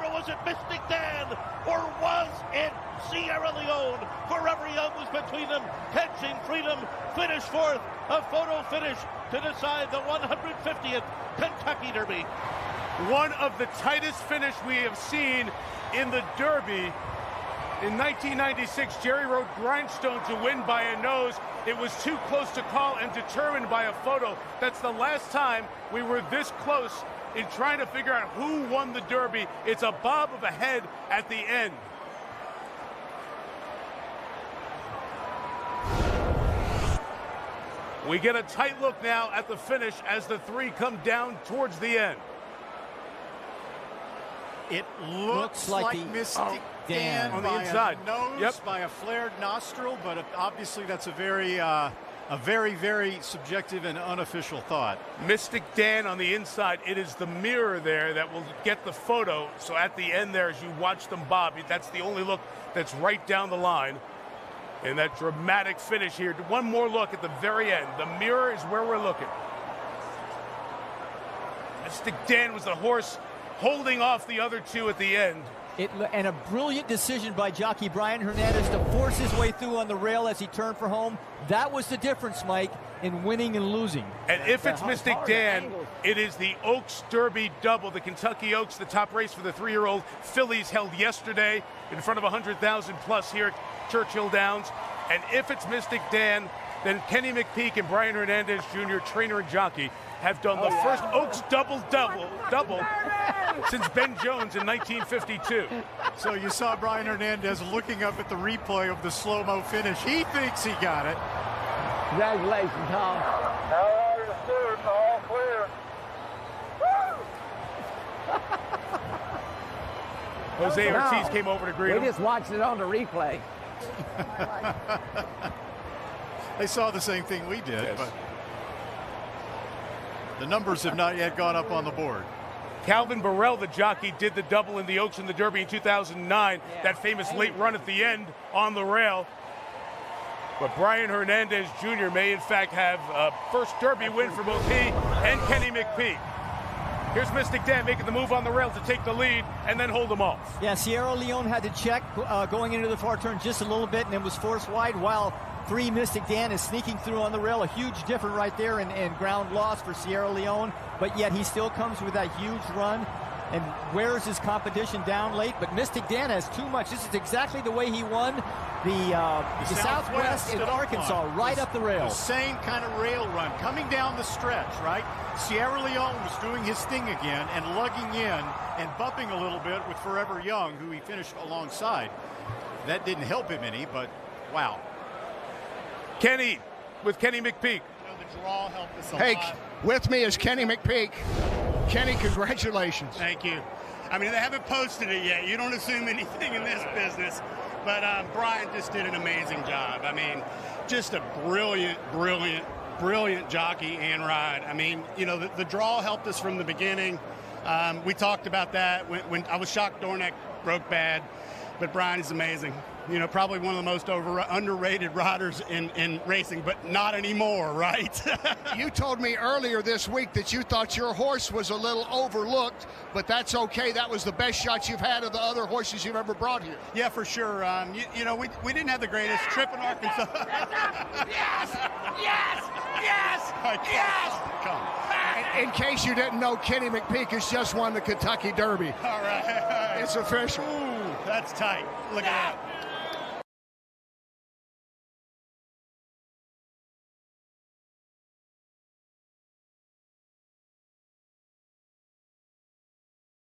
or was it Mystic Dan, or was it Sierra Leone? Forever Young was between them, catching freedom, finished fourth, a photo finish to decide the 150th Kentucky Derby. One of the tightest finish we have seen in the Derby. In 1996, Jerry rode Grindstone to win by a nose. It was too close to call and determined by a photo. That's the last time we were this close in trying to figure out who won the Derby. It's a bob of a head at the end. We get a tight look now at the finish as the three come down towards the end. It looks like Mystic Dan on the by inside. A nose, by a flared nostril, but obviously that's a very, very subjective and unofficial thought. Mystic Dan on the inside. It is the mirror there that will get the photo. So at the end there, as you watch them bob, that's the only look that's right down the line. And that dramatic finish here. One more look at the very end. The mirror is where we're looking. Mystic Dan was the horse holding off the other two at the end. And a brilliant decision by jockey Brian Hernandez to force his way through on the rail as he turned for home. That was the difference, Mike, in winning and losing. And if it's Mystic Dan, it is the Oaks Derby double. The Kentucky Oaks, the top race for the 3-year-old fillies, held yesterday in front of 100,000 plus here at Churchill Downs. And if it's Mystic Dan, then Kenny McPeek and Brian Hernandez Jr., trainer and jockey, have done the first Oaks double since Ben Jones in 1952. So you saw Brian Hernandez looking up at the replay of the slow-mo finish. He thinks he got it. Congratulations, Tom. How are you, sir? All clear. Jose Ortiz came over to greet him. We just watched it on the replay. They saw the same thing we did, Yes. but the numbers have not yet gone up on the board. Calvin Burrell, the jockey, did the double in the Oaks and the Derby in 2009. That famous late run at the end on the rail. But Brian Hernandez Jr. may, in fact, have a first Derby win for both he and Kenny McPeek. Here's Mystic Dan making the move on the rail to take the lead and then hold them off. Yeah, Sierra Leone had to check going into the far turn just a little bit and then was forced wide, while 3 Mystic Dan is sneaking through on the rail. A huge difference right there in ground loss for Sierra Leone, but yet he still comes with that huge run and wears his competition down late. But Mystic Dan has too much. This is exactly the way he won the Southwest in Arkansas, right up the rail. The same kind of rail run coming down the stretch, right? Sierra Leone was doing his thing again and lugging in and bumping a little bit with Forever Young, who he finished alongside. That didn't help him any, but wow. Kenny with Kenny McPeek. The draw helped us a Hey, lot. with me is Kenny McPeek. Kenny, congratulations. Thank you. I mean, they haven't posted it yet. You don't assume anything in this business. But Brian just did an amazing job. I mean, just a brilliant jockey and ride. I mean, you know, the draw helped us from the beginning. We talked about that when I was shocked Dornack broke bad. But Brian is amazing. You know, probably one of the most underrated riders in racing, but not anymore, right? You told me earlier this week that you thought your horse was a little overlooked, but that's okay. That was the best shot you've had of the other horses you've ever brought here. Yeah, for sure. You know, we didn't have the greatest trip in Arkansas. Yes! In case you didn't know, Kenny McPeek has just won the Kentucky Derby. All right. It's official. Ooh, that's tight. Look at that.